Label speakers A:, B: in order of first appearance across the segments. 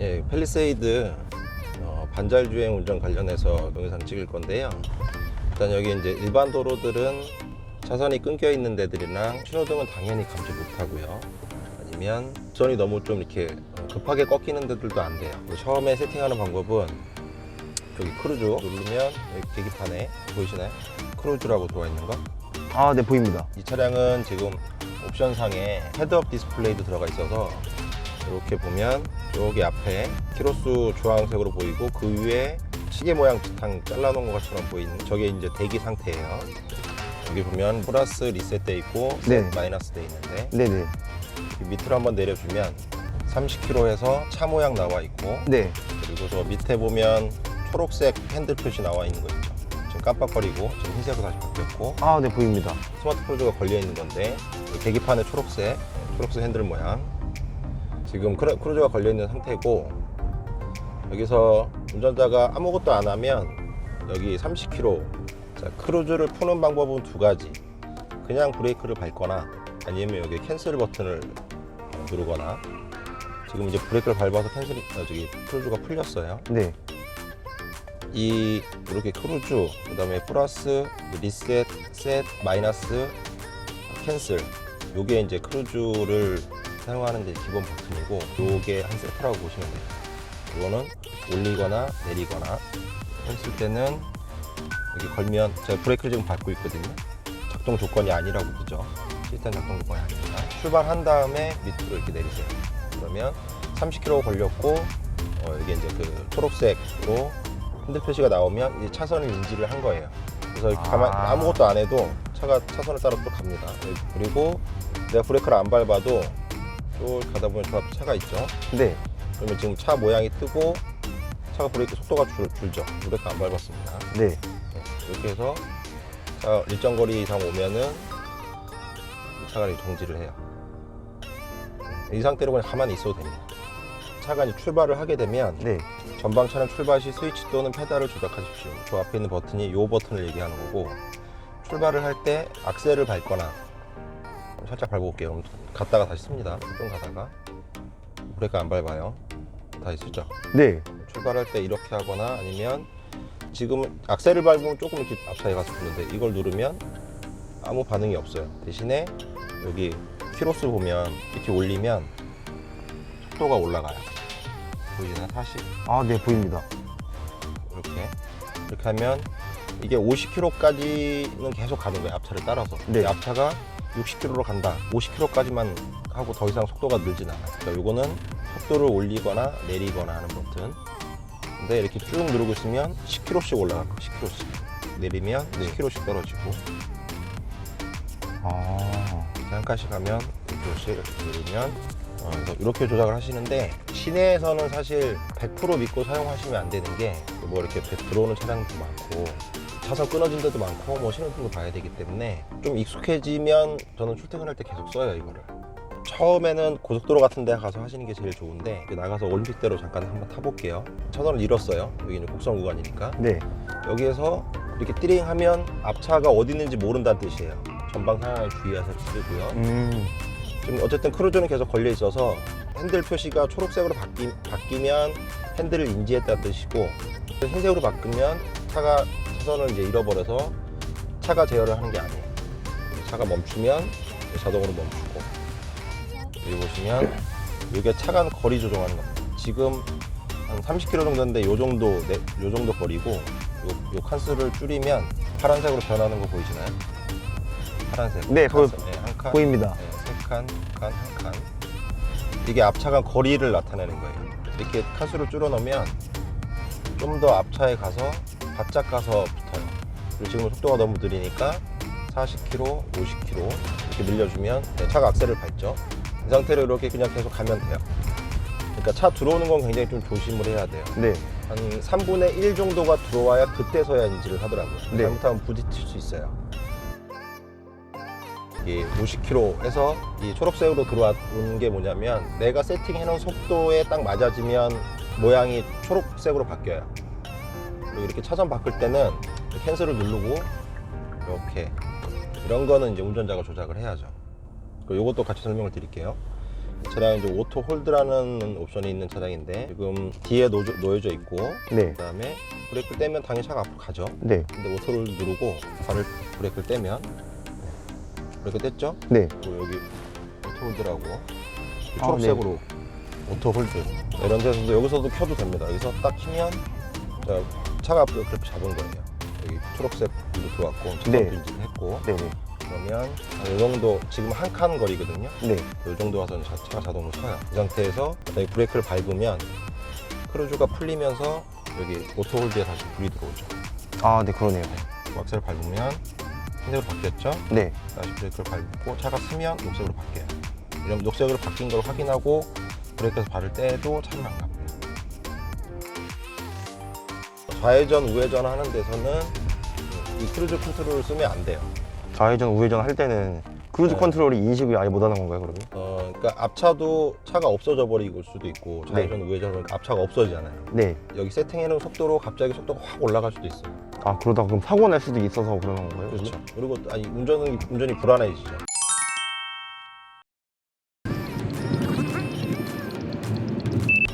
A: 예, 팰리세이드 반잘주행 운전 관련해서 동영상 찍을 건데요. 일단 여기 이제 일반 도로들은 차선이 끊겨 있는 데들이랑 신호등은 당연히 감지 못하고요. 아니면 전이 너무 좀 이렇게 급하게 꺾이는 데들도 안 돼요. 처음에 세팅하는 방법은 여기 크루즈 누르면 여기 계기판에 보이시나요? 크루즈라고 들어와 있는 거.
B: 아, 네, 보입니다.
A: 이 차량은 지금 옵션상에 헤드업 디스플레이도 들어가 있어서 이렇게 보면 여기 앞에 키로수 주황색으로 보이고 그 위에 시계 모양 비슷한 잘라놓은 것처럼 보이는 저게 이제 대기 상태예요. 여기 보면 플러스 리셋돼 있고
B: 네.
A: 마이너스 돼 있는데
B: 네네.
A: 밑으로 한번 내려주면 30km에서 차 모양 나와 있고
B: 네.
A: 그리고 저 밑에 보면 초록색 핸들 표시 나와 있는 거 있죠. 지금 깜빡거리고 지금 흰색으로 다시 바뀌었고
B: 아, 네, 보입니다.
A: 스마트 크루즈가 걸려 있는 건데 계기판에 초록색 핸들 모양 지금 크루즈가 걸려 있는 상태고 여기서 운전자가 아무것도 안 하면 여기 30km 자, 크루즈를 푸는 방법은 두 가지 그냥 브레이크를 밟거나 아니면 여기 캔슬 버튼을 누르거나 지금 이제 브레이크를 밟아서 저기 크루즈가 풀렸어요.
B: 네.
A: 이렇게 크루즈 그다음에 플러스 리셋 셋 마이너스 캔슬 요게 이제 크루즈를 사용하는 데 기본 버튼이고 요게 한 세트라고 보시면 돼요. 이거는 올리거나 내리거나 했을 때는 여기 걸면 제가 브레이크를 지금 밟고 있거든요. 작동 조건이 아니라고 그죠? 시스템 작동 조건이 아닙니다. 출발한 다음에 밑으로 이렇게 내리세요. 그러면 30km 걸렸고 이게 이제 그 초록색으로 핸들 표시가 나오면 이 차선을 인지를 한 거예요. 그래서 이렇게 아무것도 안 해도 차가 차선을 따라 또 갑니다. 그리고 내가 브레이크를 안 밟아도 쭉 가다 보면 저 앞에 차가 있죠.
B: 네.
A: 그러면 지금 차 모양이 뜨고 차가 브레이크 속도가 줄죠. 브레이크 안 밟았습니다.
B: 네.
A: 이렇게 해서 차 일정 거리 이상 오면은 차가 정지를 해요. 이 상태로 그냥 가만히 있어도 됩니다. 차가 이제 출발을 하게 되면
B: 네.
A: 전방 차량 출발 시 스위치 또는 페달을 조작하십시오. 저 앞에 있는 버튼이 이 버튼을 얘기하는 거고 출발을 할 때 악셀을 밟거나 살짝 밟아볼게요. 그럼 갔다가 다시 씁니다. 좀 가다가 브레이크 안 밟아요. 다시 쓰죠.
B: 네.
A: 출발할 때 이렇게 하거나 아니면 지금 악셀을 밟으면 조금 이렇게 앞차에 가서 붙는데 이걸 누르면 아무 반응이 없어요. 대신에 여기 키로수 보면 이렇게 올리면 속도가 올라가요. 보이시나요? 40
B: 아, 네, 보입니다.
A: 이렇게 하면 이게 50km까지는 계속 가는 거예요. 앞차를 따라서.
B: 네.
A: 앞차가 60km로 간다. 50km까지만 하고 더 이상 속도가 늘진 않아요. 그러니까 요거는 속도를 올리거나 내리거나 하는 버튼. 근데 이렇게 쭉 누르고 있으면 10km씩 올라갈 거예요. 10km씩. 내리면 10km씩 떨어지고.
B: 아.
A: 한 칸씩 하면 10km씩 이렇게 누르면 그래서 이렇게 조작을 하시는데 시내에서는 사실 100% 믿고 사용하시면 안 되는 게 뭐 이렇게 들어오는 차량도 많고 차선 끊어진 데도 많고 뭐 신호등도 봐야 되기 때문에 좀 익숙해지면 저는 출퇴근할 때 계속 써요. 이거를 처음에는 고속도로 같은 데 가서 하시는 게 제일 좋은데 나가서 올림픽대로 잠깐 한번 타볼게요. 차선을 잃었어요. 여기는 곡선 구간이니까.
B: 네.
A: 여기에서 이렇게 띠링 하면 앞차가 어디 있는지 모른다는 뜻이에요. 전방 상황에 주의해서 쓰고요. 지금 어쨌든 크루즈는 계속 걸려 있어서 핸들 표시가 초록색으로 바뀌면 핸들을 인지했다는 뜻이고 흰색으로 바뀌면 차가 차선을 이제 잃어버려서 차가 제어를 하는 게 아니에요. 차가 멈추면 자동으로 멈추고 여기 보시면 이게 차간 거리 조정하는 겁니다. 지금 한 30km 정도인데 요 정도 거리고 요 칸수를 줄이면 파란색으로 변하는 거 보이시나요? 파란색.
B: 네,
A: 한 칸.
B: 보입니다.
A: 네, 세 칸, 한 칸. 이게 앞차가 거리를 나타내는 거예요. 이렇게 칸수를 줄여 놓으면 좀 더 앞차에 가서 바짝 가서 붙어요. 그리고 지금 속도가 너무 느리니까 40km, 50km 이렇게 늘려주면 차가 악셀을 밟죠. 이 상태로 이렇게 그냥 계속 가면 돼요. 그러니까 차 들어오는 건 굉장히 좀 조심을 해야 돼요.
B: 네.
A: 한 3분의 1 정도가 들어와야 그때서야 인지를 하더라고요.
B: 네.
A: 잘못하면 부딪힐 수 있어요. 이 50km에서 이 초록색으로 들어오는 게 뭐냐면 내가 세팅해 놓은 속도에 딱 맞아지면 모양이 초록색으로 바뀌어요. 그리고 이렇게 차선 바꿀 때는 캔슬을 누르고 이렇게 이런 거는 이제 운전자가 조작을 해야죠. 그리고 이것도 같이 설명을 드릴게요. 차량이 이제 오토 홀드라는 옵션이 있는 차량인데 지금 뒤에 놓여져 있고
B: 네.
A: 그다음에 브레이크 떼면 당연히 차가 앞으로 가죠.
B: 네.
A: 근데 오토를 누르고 발을 브레이크를 떼면 브레이크 뗐죠?
B: 네.
A: 그리고 여기 오토 홀드라고
B: 아,
A: 초록색으로 오토 홀드 이런 데서도 여기서도 켜도 됩니다. 여기서 딱 키면 자, 차가 앞으로 그렇게 잡은 거예요. 여기 초록색 불도 들어왔고 차선도
B: 네.
A: 인지를 했고
B: 네네.
A: 그러면 이 정도 지금 한 칸 거리거든요.
B: 네.
A: 이 정도 와서는 차가 자동으로 서요. 이 상태에서 여기 브레이크를 밟으면 크루즈가 풀리면서 여기 오토 홀드에 다시 불이 들어오죠.
B: 아, 네, 그러네요.
A: 악셀을 밟으면 흰색으로 바뀌었죠.
B: 네.
A: 다시 브레이크를 밟고 차가 쓰면 녹색으로 바뀌어요. 이런 녹색으로 바뀐 걸 확인하고 브레이크에서 발을 떼도 차는 안 갑니다. 좌회전, 우회전 하는 데서는 이 크루즈 컨트롤을 쓰면 안 돼요.
B: 좌회전, 우회전 할 때는 크루즈
A: 네.
B: 컨트롤이 인식을 아예 못하는 건가요, 그러면?
A: 그러니까 앞차도 차가 없어져 버릴 수도 있고 좌회전, 우회전 하니까 앞차가 없어지잖아요.
B: 네.
A: 여기 세팅해놓은 속도로 갑자기 속도가 확 올라갈 수도 있어요.
B: 아, 그러다 그럼 사고 날 수도 있어서 그러는 건가요?
A: 그렇죠. 그리고 아니 운전이 불안해지죠.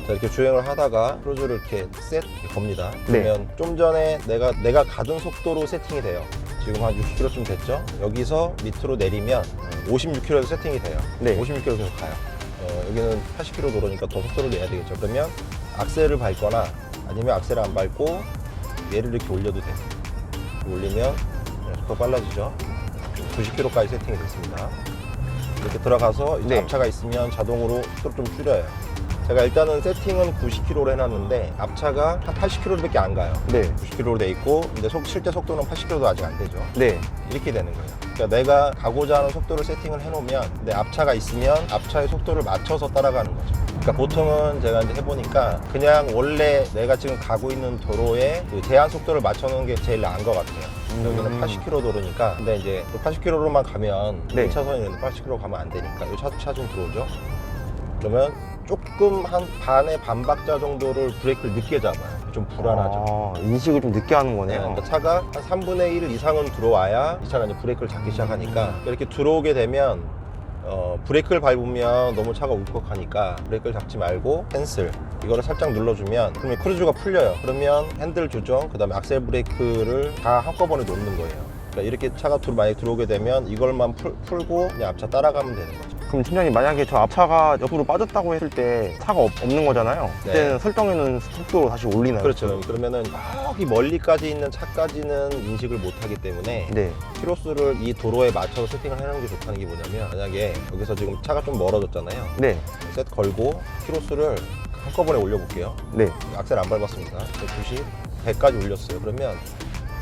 A: 자, 이렇게 주행을 하다가 크루즈를 이렇게 겁니다. 그러면 좀 전에 내가 가던 속도로 세팅이 돼요. 지금 한 60km쯤 됐죠? 여기서 밑으로 내리면 56km에서 세팅이 돼요.
B: 네.
A: 56km 계속 가요. 여기는 80km 도로니까 더 속도를 내야 되겠죠. 그러면 악셀을 밟거나 아니면 악셀을 안 밟고 얘를 이렇게 올려도 돼요. 올리면 속도가 빨라지죠. 90km까지 세팅이 됐습니다. 이렇게 들어가서 이제
B: 네.
A: 앞차가 있으면 자동으로 속도를 좀 줄여요. 제가 일단은 세팅은 90km로 해놨는데 앞차가 한 80km밖에 안 가요.
B: 네.
A: 90km로 돼 있고 근데 실제 속도는 80km도 아직 안 되죠.
B: 네.
A: 이렇게 되는 거예요. 그러니까 내가 가고자 하는 속도를 세팅을 해놓으면 내 앞차가 있으면 앞차의 속도를 맞춰서 따라가는 거죠. 그러니까 보통은 제가 이제 해보니까 그냥 원래 내가 지금 가고 있는 도로에 그 제한 속도를 맞춰놓은 게 제일 나은 것 같아요. 여기는 80km 도로니까 근데 이제 80km로만 가면
B: 네.
A: 1차선이 있는데 80km 가면 안 되니까 이 차 좀 들어오죠. 그러면 조금 한 반의 반박자 정도를 브레이크를 늦게 잡아요. 좀 불안하죠.
B: 아, 인식을 좀 늦게 하는 거네요.
A: 그러니까 차가 한 3분의 1 이상은 들어와야 이 차가 이제 브레이크를 잡기 시작하니까 이렇게 들어오게 되면 브레이크를 밟으면 너무 차가 울컥하니까 브레이크를 잡지 말고 캔슬 이거를 살짝 눌러주면 그러면 크루즈가 풀려요. 그러면 핸들 조정 그 다음에 악셀 브레이크를 다 한꺼번에 놓는 거예요. 그러니까 이렇게 차가 만약에 들어오게 되면 이걸만 풀고 그냥 앞차 따라가면 되는 거죠.
B: 그럼 팀장님, 만약에 저 앞차가 옆으로 빠졌다고 했을 때 차가 없는 거잖아요. 그때는 설정해놓은 속도로 다시 올리나요?
A: 그렇죠. 그러면은 저기 멀리까지 있는 차까지는 인식을 못하기 때문에
B: 네.
A: 키로수를 이 도로에 맞춰서 세팅을 해놓은 게 좋다는 게 뭐냐면 만약에 여기서 지금 차가 좀 멀어졌잖아요.
B: 네.
A: 셋 걸고 키로수를 한꺼번에 올려볼게요.
B: 네.
A: 악셀 안 밟았습니다. 190, 100까지 올렸어요. 그러면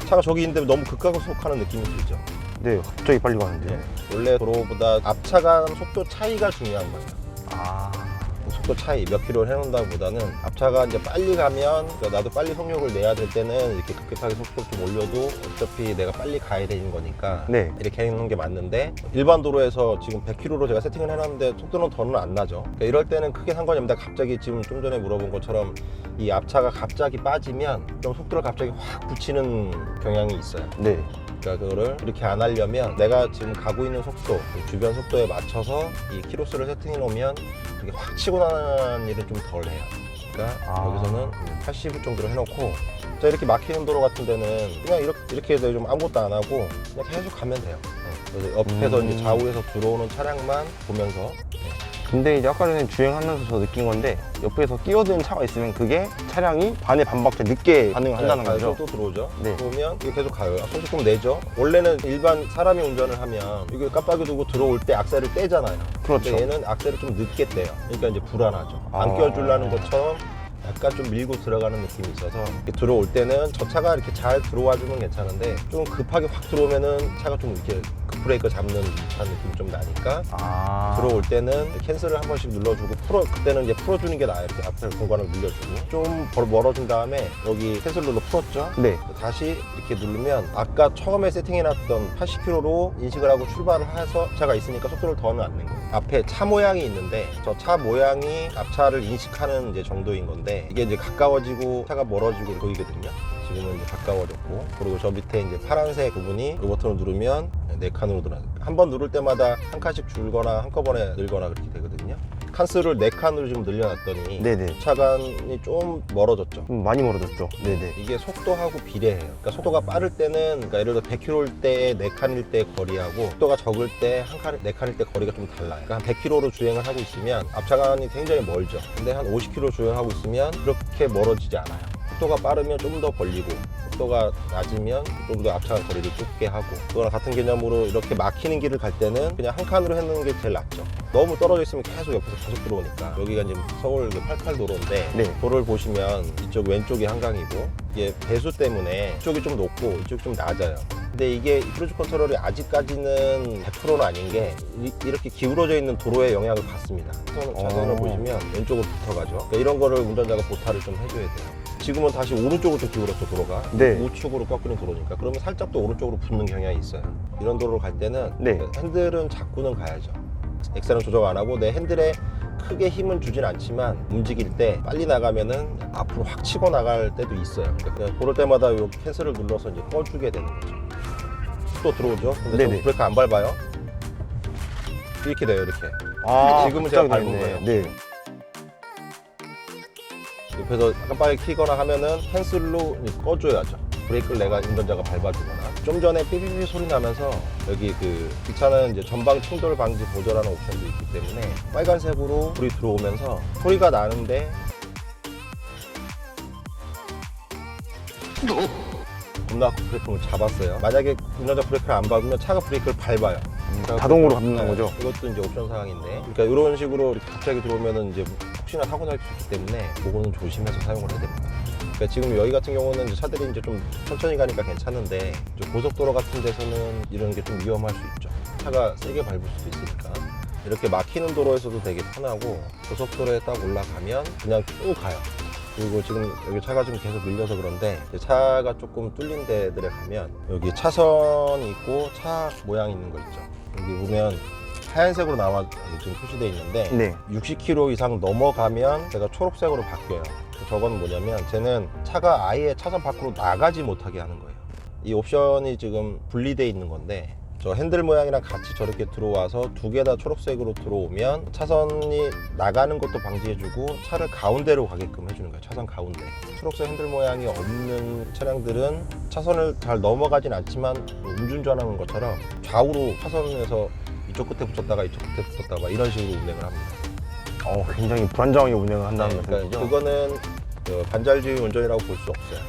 A: 차가 저기 있는데 너무 극가속하는 느낌이 들죠.
B: 네. 갑자기 빨리 가는데요.
A: 원래 도로보다 앞차가 속도 차이가 중요한 거예요.
B: 아.
A: 속도 차이 몇 킬로를 해놓는다고 보다는 앞차가 이제 빨리 가면 그러니까 나도 빨리 속력을 내야 될 때는 이렇게 급격하게 속도를 좀 올려도 어차피 내가 빨리 가야 되는 거니까
B: 네.
A: 이렇게 해놓는 게 맞는데 일반 도로에서 지금 100km로 제가 세팅을 해놨는데 속도는 더는 안 나죠. 그러니까 이럴 때는 크게 상관이 없는데 갑자기 지금 좀 전에 물어본 것처럼 이 앞차가 갑자기 빠지면 좀 속도를 갑자기 확 붙이는 경향이 있어요.
B: 네.
A: 그러니까 그거를 이렇게 안 하려면 내가 지금 가고 있는 속도, 주변 속도에 맞춰서 이 키로수를 세팅해 놓으면 이렇게 확 치고 나는 일은 좀 덜 해요. 그러니까 여기서는 80 정도로 해놓고 자 이렇게 막히는 도로 같은 데는 그냥 이렇게 해서 좀 아무것도 안 하고 그냥 계속 가면 돼요. 그래서 옆에서 이제 좌우에서 들어오는 차량만 보면서
B: 근데 이제 아까 전에 주행하면서 저 느낀 건데 옆에서 끼어드는 차가 있으면 그게 차량이 반의 반박자 늦게 반응을 한다는 거죠.
A: 또 들어오죠.
B: 네.
A: 그러면 이게 계속 가요. 속도 좀 내죠. 원래는 일반 사람이 운전을 하면 이게 깜빡이 두고 들어올 때 악셀을 떼잖아요.
B: 그렇죠.
A: 근데 얘는 악셀을 좀 늦게 떼요. 그러니까 이제 불안하죠. 안
B: 아.
A: 껴주려는 것처럼 약간 좀 밀고 들어가는 느낌이 있어서 이렇게 들어올 때는 저 차가 이렇게 잘 들어와주면 괜찮은데 좀 급하게 확 들어오면은 차가 좀 이렇게 급브레이크 잡는 듯한 느낌이 좀 나니까 들어올 때는 캔슬을 한 번씩 눌러주고 그때는 이제 풀어주는 게 나아요. 이렇게 앞에 공간을 늘려주고 좀 멀어진 다음에 여기 캔슬 눌러 풀었죠.
B: 네.
A: 다시 이렇게 누르면 아까 처음에 세팅해놨던 80km로 인식을 하고 출발을 해서 차가 있으니까 속도를 더 넣는 거예요. 앞에 차 모양이 있는데 저 차 모양이 앞차를 인식하는 이제 정도인 건데 이게 이제 가까워지고 차가 멀어지고 보이거든요. 지금은 이제 가까워졌고 그리고 저 밑에 이제 파란색 부분이 이 버튼을 누르면 4칸으로 늘어나요. 한 번 누를 때마다 한 칸씩 줄거나 한꺼번에 늘거나 그렇게 되거든요. 있거든요. 칸수를 4칸으로 지금 늘려놨더니
B: 네네.
A: 차간이 좀 멀어졌죠.
B: 많이 멀어졌죠. 네네.
A: 이게 속도하고 비례해요. 그러니까 속도가 빠를 때는, 그러니까 예를 들어 100km일 때 4칸일 때 거리하고 속도가 적을 때 4칸일 때 거리가 좀 달라요. 그러니까 한 100km로 주행을 하고 있으면 앞차간이 굉장히 멀죠. 근데 한 50km 주행하고 있으면 그렇게 멀어지지 않아요. 속도가 빠르면 좀 더 벌리고 속도가 낮으면 좀 더 앞차간 거리를 좁게 하고, 그거랑 같은 개념으로 이렇게 막히는 길을 갈 때는 그냥 한 칸으로 해놓는 게 제일 낫죠. 너무 떨어져 있으면 계속 옆에서 계속 들어오니까. 여기가 이제 서울 88도로인데
B: 네.
A: 도로를 보시면 이쪽 왼쪽이 한강이고, 이게 배수 때문에 이쪽이 좀 높고 이쪽이 좀 낮아요. 근데 이게 크루즈 컨트롤이 아직까지는 100%는 아닌 게 이렇게 기울어져 있는 도로에 영향을 받습니다. 차선을 보시면 왼쪽으로 붙어가죠. 그러니까 이런 거를 운전자가 보타를 좀 해줘야 돼요. 지금은 다시 오른쪽으로 좀 기울었죠, 도로가.
B: 네.
A: 우측으로 꺾이는 도로니까. 그러면 살짝 또 오른쪽으로 붙는 경향이 있어요. 이런 도로를 갈 때는
B: 네.
A: 핸들은 잡고는 가야죠. 엑셀은 조정 안 하고 내 핸들에 크게 힘은 주진 않지만 움직일 때 빨리 나가면은 앞으로 확 치고 나갈 때도 있어요. 그러니까 그럴 때마다 요 캔슬을 눌러서 이제 꺼주게 되는 거죠. 또 들어오죠. 근데 또
B: 네네.
A: 브레이크 안 밟아요. 이렇게 돼요, 이렇게. 지금은 제가 밟은 거예요.
B: 네.
A: 옆에서 약간 빨리 키거나 하면은 캔슬로 꺼줘야죠. 브레이크를 내가 운전자가 밟아주거나. 좀 전에 삐삐삐 소리 나면서 여기 이 차는 이제 전방 충돌 방지 보조라는 옵션도 있기 때문에 빨간색으로 불이 들어오면서 소리가 나는데 겁나 브레이크를 잡았어요. 만약에 운전자 브레이크를 안 밟으면 차가 브레이크를 밟아요.
B: 자동으로 밟는
A: 네,
B: 거죠.
A: 이것도 이제 옵션 사항인데, 그러니까 이런 식으로 이렇게 갑자기 들어오면은 이제 혹시나 사고 날 수 있기 때문에 그거는 조심해서 사용을 해야 됩니다. 그러니까 지금 여기 같은 경우는 이제 차들이 이제 좀 천천히 가니까 괜찮은데, 이제 고속도로 같은 데서는 이런 게 좀 위험할 수 있죠. 차가 세게 밟을 수도 있으니까. 이렇게 막히는 도로에서도 되게 편하고, 고속도로에 딱 올라가면 그냥 쭉 가요. 그리고 지금 여기 차가 좀 계속 밀려서 그런데, 차가 조금 뚫린 데들에 가면 여기 차선이 있고 차 모양 있는 거 있죠. 여기 보면 하얀색으로 나와 지금 표시되어 있는데,
B: 네.
A: 60km 이상 넘어가면 제가 초록색으로 바뀌어요. 저건 뭐냐면, 쟤는 차가 아예 차선 밖으로 나가지 못하게 하는 거예요. 이 옵션이 지금 분리되어 있는 건데, 저 핸들 모양이랑 같이 저렇게 들어와서 두 개 다 초록색으로 들어오면 차선이 나가는 것도 방지해주고 차를 가운데로 가게끔 해주는 거예요. 차선 가운데. 초록색 핸들 모양이 없는 차량들은 차선을 잘 넘어가진 않지만 음주운전하는 것처럼 좌우로 차선에서 이쪽 끝에 붙었다가 이쪽 끝에 붙었다가 막 이런 식으로 운행을 합니다.
B: 굉장히 불안정하게 운행을 한다는
A: 네,
B: 말씀이죠.
A: 그거는 반잘주의 운전이라고 볼 수 없어요.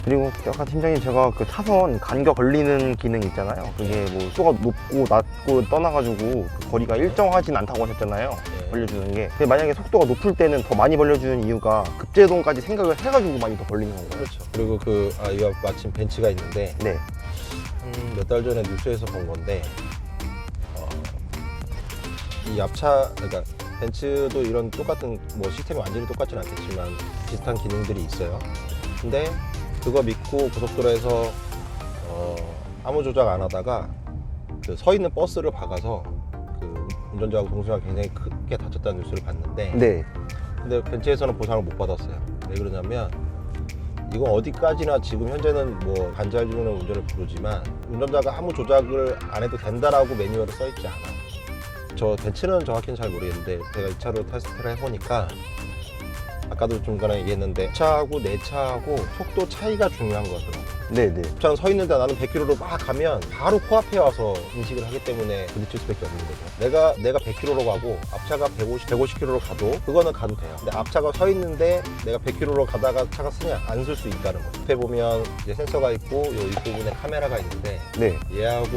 B: 그리고 아까 팀장님, 제가 그 차선 간격 걸리는 기능 있잖아요. 그게 뭐 속도가 높고 낮고 떠나가지고 그 거리가 일정하진 않다고 하셨잖아요.
A: 네.
B: 벌려주는 게. 근데 만약에 속도가 높을 때는 더 많이 벌려주는 이유가 급제동까지 생각을 해가지고 많이 더 벌리는 건가요?
A: 그렇죠. 그리고 이거 마침 벤츠가 있는데,
B: 네.
A: 몇 달 전에 뉴스에서 본 건데, 이 앞차, 그러니까 벤츠도 이런 똑같은 뭐 시스템이 완전히 똑같진 않겠지만 비슷한 기능들이 있어요. 근데 그거 믿고 고속도로에서 아무 조작 안 하다가 그 서 있는 버스를 박아서 그 운전자하고 동승자가 굉장히 크게 다쳤다는 뉴스를 봤는데,
B: 네.
A: 근데 벤츠에서는 보상을 못 받았어요. 왜 그러냐면, 이건 어디까지나 지금 현재는 뭐 반잘주는 운전을 부르지만 운전자가 아무 조작을 안 해도 된다라고 매뉴얼에 써 있지 않아. 저 벤츠는 정확히는 잘 모르겠는데, 제가 이 차로 테스트를 해보니까 아까도 중간에 얘기했는데, 차하고 내 차하고 속도 차이가 중요한 거더라고요.
B: 네네.
A: 차는 서 있는데 나는 100km로 막 가면 바로 코앞에 와서 인식을 하기 때문에 부딪힐 수밖에 없는 거죠. 내가 100km로 가고 앞차가 150km로 가도 그거는 가도 돼요. 근데 앞차가 서 있는데 내가 100km로 가다가 차가 쓰냐 안 쓸 수 있다는 거죠. 옆에 보면 이제 센서가 있고 요 윗부분에 카메라가 있는데,
B: 네.
A: 얘하고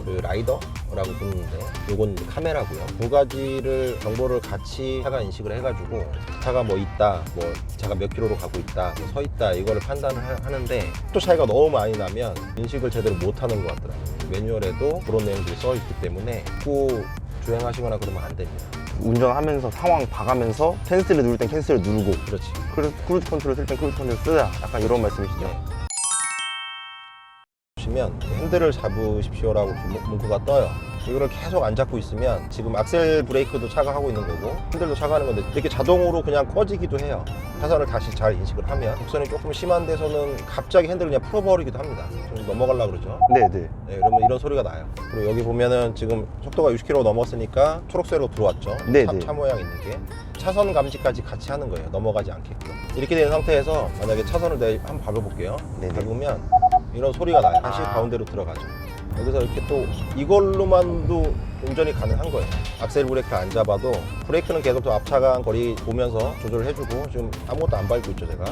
A: 그 라이더라고 부르는데 요건 카메라고요. 두 가지를 정보를 같이 차가 인식을 해가지고 차가 뭐 있다, 뭐 차가 몇 킬로로 가고 있다, 뭐 서 있다, 이거를 판단을 하는데, 또 차이가 너무 많이 나면 인식을 제대로 못하는 것 같더라고요. 매뉴얼에도 그런 내용들이 써 있기 때문에 꼭 주행하시거나 그러면 안 됩니다.
B: 운전하면서 상황 봐가면서 캔슬을 누를 땐 캔슬을 누르고,
A: 그렇지.
B: 크루즈 컨트롤 쓸 땐 크루즈 컨트롤 쓰자. 약간 이런 말씀이시죠?
A: 네. 보시면 핸들을 잡으십시오라고 문구가 떠요. 이거를 계속 안 잡고 있으면 지금 악셀 브레이크도 차가 하고 있는 거고 핸들도 차가 하는 건데 이렇게 자동으로 그냥 꺼지기도 해요. 차선을 다시 잘 인식을 하면 곡선이 조금 심한 데서는 갑자기 핸들을 그냥 풀어버리기도 합니다. 좀 넘어가려고 그러죠.
B: 네네.
A: 네, 그러면 이런 소리가 나요. 그리고 여기 보면은 지금 속도가 60km 넘었으니까 초록색으로 들어왔죠.
B: 네네.
A: 차 모양 있는 게 차선 감지까지 같이 하는 거예요. 넘어가지 않게끔. 이렇게 된 상태에서 만약에 차선을 내가 한번 밟아볼게요.
B: 네네.
A: 밟으면 이런 소리가 나요. 다시 가운데로 들어가죠. 여기서 이렇게 또 이걸로만도 운전이 가능한 거예요. 악셀 브레이크를 안 잡아도 브레이크는 계속 또 앞차간 거리 보면서 조절을 해주고 지금 아무것도 안 밟고 있죠 제가.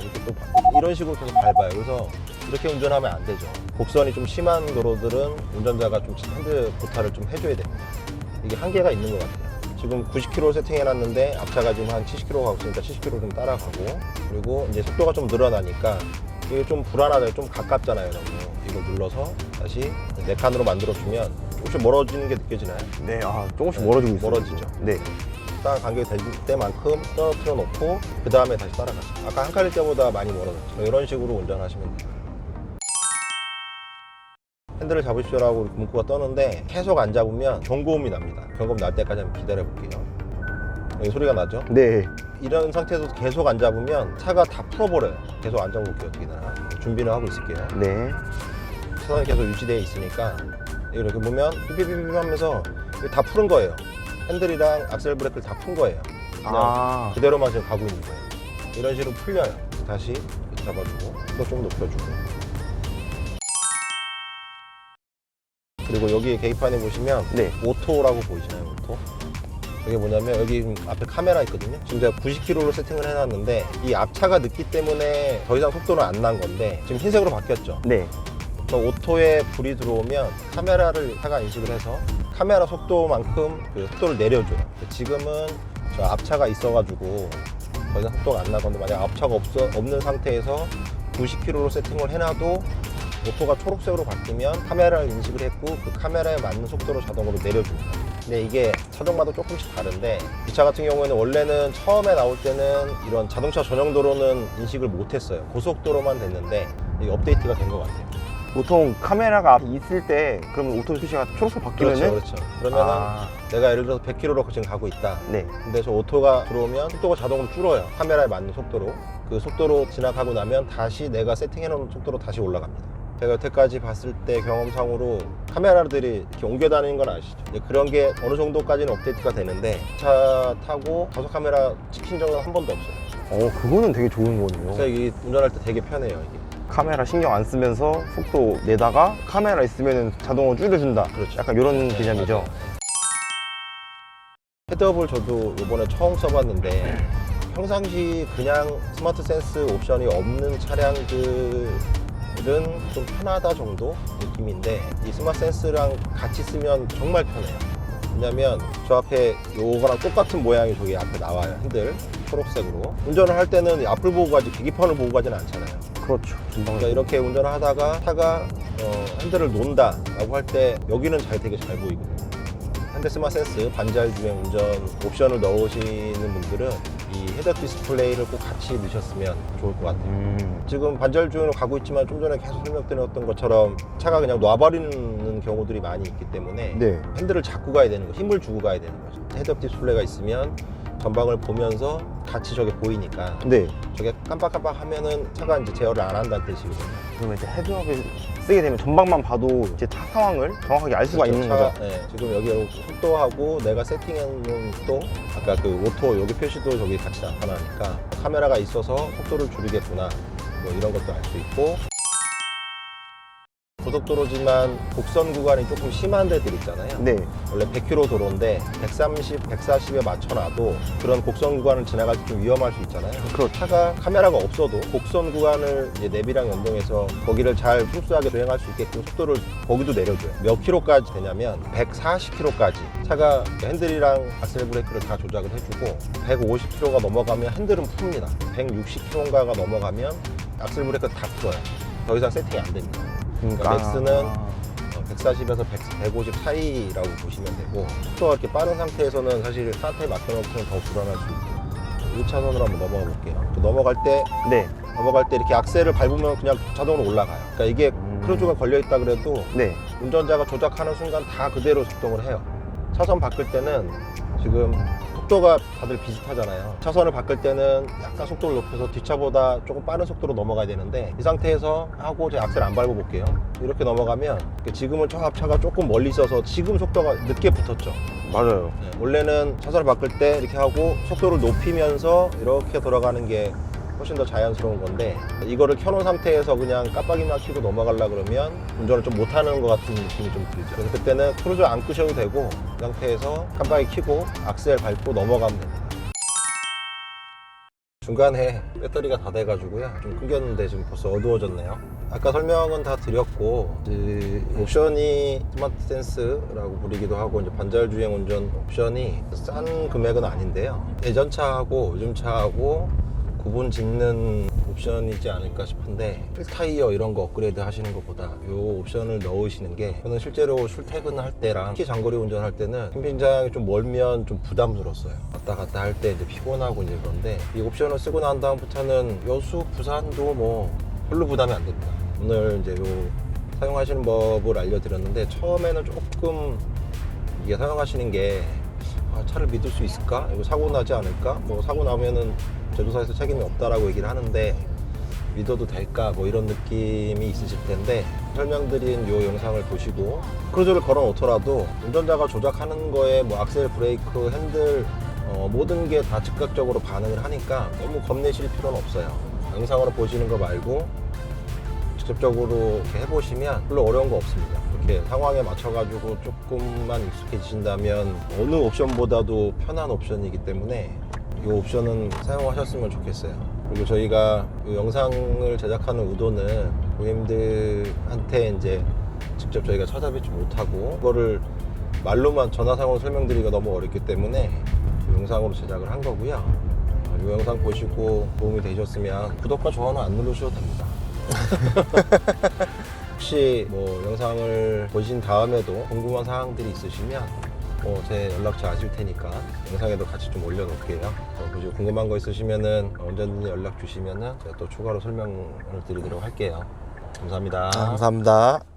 A: 이렇게 또 이런 식으로 계속 밟아요. 그래서 이렇게 운전하면 안 되죠. 곡선이 좀 심한 도로들은 운전자가 좀 핸들 보타를 좀 해줘야 됩니다. 이게 한계가 있는 것 같아요. 지금 90km 세팅해놨는데 앞차가 지금 한 70km 가고 있으니까 70km 좀 따라가고 그리고 이제 속도가 좀 늘어나니까 이게 좀 불안하잖아요. 좀 가깝잖아요. 너무 이걸 눌러서 다시 4칸으로 만들어주면 조금씩 멀어지는 게 느껴지나요?
B: 네, 조금씩 멀어지고 있어요.
A: 멀어지죠.
B: 네.
A: 딱 간격이 될 때만큼 떨어뜨려 놓고 그 다음에 다시 따라가죠. 아까 한 칸일 때보다 많이 멀어졌죠. 이런 식으로 운전하시면 돼요. 핸들을 잡으시라고 문구가 떠는데 계속 안 잡으면 경고음이 납니다. 경고음 날 때까지 한번 기다려 볼게요. 여기 소리가 나죠?
B: 네.
A: 이런 상태에서 계속 안 잡으면 차가 다 풀어버려요. 계속 안 잡아볼게요. 어떻게 되나. 준비는 하고 있을게요.
B: 네.
A: 차선이 계속 유지되어 있으니까 이렇게 보면 삐삐삐삐 하면서 이거 다 푸는 거예요. 핸들이랑 악셀 브레이크를 다 푼 거예요. 그냥 그대로만 지금 가고 있는 거예요. 이런 식으로 풀려요. 다시 이렇게 잡아주고 또 좀 높여주고 그리고 여기 계기판에 보시면
B: 네.
A: 오토라고 보이시나요? 오토? 이게 뭐냐면 여기 앞에 카메라 있거든요. 지금 제가 90km로 세팅을 해놨는데 이 앞차가 늦기 때문에 더 이상 속도는 안 난 건데 지금 흰색으로 바뀌었죠.
B: 네.
A: 저 오토에 불이 들어오면 카메라를 차가 인식을 해서 카메라 속도만큼 그 속도를 내려줘요. 지금은 저 앞차가 있어가지고 더 이상 속도가 안 나건데 만약 앞차가 없는 상태에서 90km로 세팅을 해놔도 오토가 초록색으로 바뀌면 카메라를 인식을 했고 그 카메라에 맞는 속도로 자동으로 내려줍니다. 근데 이게 차종마다 조금씩 다른데 이 차 같은 경우에는 원래는 처음에 나올 때는 이런 자동차 전용 도로는 인식을 못했어요. 고속도로만 됐는데 이게 업데이트가 된 것 같아요.
B: 보통 카메라가 있을 때 그러면 오토 표시가 초록색 바뀌면은
A: 그렇죠. 그러면은 내가 예를 들어서 100km로 지금 가고 있다.
B: 네.
A: 근데 저 오토가 들어오면 속도가 자동으로 줄어요. 카메라에 맞는 속도로. 그 속도로 지나가고 나면 다시 내가 세팅해 놓은 속도로 다시 올라갑니다. 제가 여태까지 봤을 때 경험상으로 카메라들이 이렇게 옮겨 다니는 건 아시죠? 그런 게 어느 정도까지는 업데이트가 되는데 차 타고 가속 카메라 찍힌 적은 한 번도 없어요.
B: 그거는 되게 좋은 거네요.
A: 그래서 이게 운전할 때 되게 편해요. 이게.
B: 카메라 신경 안 쓰면서 속도 내다가 카메라 있으면 자동으로 줄여준다.
A: 그렇죠.
B: 약간 이런
A: 네,
B: 개념이죠.
A: 맞아요. 헤드업을 저도 이번에 처음 써봤는데 평상시 그냥 스마트 센스 옵션이 없는 차량들은 좀 편하다 정도 느낌인데 이 스마트 센스랑 같이 쓰면 정말 편해요. 왜냐면 저 앞에 요거랑 똑같은 모양이 저기 앞에 나와요. 핸들 초록색으로. 운전을 할 때는 앞을 보고 가지 계기판을 보고 가지는 않잖아요.
B: 그렇죠.
A: 그러니까 이렇게 운전을 하다가 차가 핸들을 놓는다 라고 할 때 여기는 되게 잘 보이거든요. 현대 스마트 센스 반자율 주행 운전 옵션을 넣으시는 분들은 이 헤드업 디스플레이를 꼭 같이 넣으셨으면 좋을 것 같아요. 지금 반자율 주행으로 가고 있지만 좀 전에 계속 설명드렸던 것처럼 차가 그냥 놔버리는 경우들이 많이 있기 때문에
B: 네.
A: 핸들을 잡고 가야 되는 거, 힘을 주고 가야 되는 거죠. 헤드업 디스플레이가 있으면 전방을 보면서 같이 저게 보이니까
B: 네.
A: 저게 깜빡깜빡 하면은 차가 이제 제어를 안 한다는 뜻이거든요.
B: 그러면 이제 헤드업을 쓰게 되면 전방만 봐도 이제 차 상황을 정확하게 알 수가 있는 거죠.
A: 네, 지금 여기 속도하고 내가 세팅해놓은 속도, 아까 그 오토 여기 표시도 저기 같이 나타나니까 카메라가 있어서 속도를 줄이겠구나 뭐 이런 것도 알 수 있고 고속도로지만 곡선 구간이 조금 심한 데들 있잖아요.
B: 네.
A: 원래 100km 도로인데 130, 140에 맞춰놔도 그런 곡선 구간을 지나갈 때 좀 위험할 수 있잖아요.
B: 그렇죠.
A: 차가 카메라가 없어도 곡선 구간을 이제 내비랑 연동해서 거기를 잘 스무스하게 주행할 수 있게끔 속도를 거기도 내려줘요. 몇 킬로까지 되냐면 140km까지 차가 핸들이랑 악셀 브레이크를 다 조작을 해주고 150km가 넘어가면 핸들은 풉니다. 160km가 넘어가면 악셀 브레이크 다 풀어요. 더 이상 세팅이 안 됩니다. 그러니까 맥스는 140에서 150 사이라고 보시면 되고 속도가 이렇게 빠른 상태에서는 사실 스타트에 맡겨놓고는 더 불안할 수 있고 1차선으로 한번 넘어가 볼게요. 넘어갈 때
B: 네.
A: 이렇게 악셀을 밟으면 그냥 자동으로 올라가요. 그러니까 이게 크루즈가 걸려있다 그래도
B: 네.
A: 운전자가 조작하는 순간 다 그대로 작동을 해요. 차선 바꿀 때는 지금 속도가 다들 비슷하잖아요. 차선을 바꿀 때는 약간 속도를 높여서 뒷차보다 조금 빠른 속도로 넘어가야 되는데, 이 상태에서 하고 제가 악셀 안 밟아 볼게요. 이렇게 넘어가면 지금은 저 앞차가 조금 멀리 있어서 지금 속도가 늦게 붙었죠.
B: 맞아요.
A: 네, 원래는 차선을 바꿀 때 이렇게 하고 속도를 높이면서 이렇게 돌아가는 게 훨씬 더 자연스러운 건데, 이거를 켜놓은 상태에서 그냥 깜빡이만 켜고 넘어가려 그러면 운전을 좀 못하는 것 같은 느낌이 좀 들죠. 그래서 그때는 크루즈 안 끄셔도 되고 그 상태에서 깜빡이 켜고 악셀 밟고 넘어가면 됩니다. 중간에 배터리가 다 돼가지고요, 좀 끊겼는데 지금 벌써 어두워졌네요. 아까 설명은 다 드렸고, 옵션이 스마트 센스라고 부르기도 하고 이제 반자율 주행 운전 옵션이 싼 금액은 아닌데요, 예전 차하고 요즘 차하고 구분 짓는 옵션이지 않을까 싶은데, 필타이어 이런 거 업그레이드 하시는 것보다 이 옵션을 넣으시는 게, 저는 실제로 출퇴근할 때랑 특히 장거리 운전할 때는 캠핑장이 좀 멀면 좀 부담스러웠어요. 왔다 갔다 할 때 이제 피곤하고 이제 그런데, 이 옵션을 쓰고 난 다음부터는 여수, 부산도 뭐 별로 부담이 안 됩니다. 오늘 이제 요 사용하시는 법을 알려드렸는데, 처음에는 조금 이게 사용하시는 게 차를 믿을 수 있을까? 이거 사고 나지 않을까? 뭐 사고 나면은 제조사에서 책임이 없다라고 얘기를 하는데 믿어도 될까? 뭐 이런 느낌이 있으실 텐데, 설명드린 이 영상을 보시고 크루즈를 걸어 놓더라도 운전자가 조작하는 거에 뭐 악셀, 브레이크, 핸들 모든 게 다 즉각적으로 반응을 하니까 너무 겁내실 필요는 없어요. 영상으로 보시는 거 말고 직접적으로 이렇게 해보시면 별로 어려운 거 없습니다. 이렇게 상황에 맞춰가지고 조금만 익숙해지신다면 어느 옵션보다도 편한 옵션이기 때문에 이 옵션은 사용하셨으면 좋겠어요. 그리고 저희가 이 영상을 제작하는 의도는 고객님들한테 이제 직접 저희가 찾아뵙지 못하고 그거를 말로만 전화상으로 설명드리기가 너무 어렵기 때문에 이 영상으로 제작을 한 거고요. 이 영상 보시고 도움이 되셨으면 구독과 좋아요는 안 누르셔도 됩니다. 혹시 뭐 영상을 보신 다음에도 궁금한 사항들이 있으시면 제 연락처 아실 테니까 영상에도 같이 좀 올려놓을게요. 그리고 궁금한 거 있으시면은 언제든지 연락 주시면은 제가 또 추가로 설명을 드리도록 할게요. 감사합니다.
B: 감사합니다.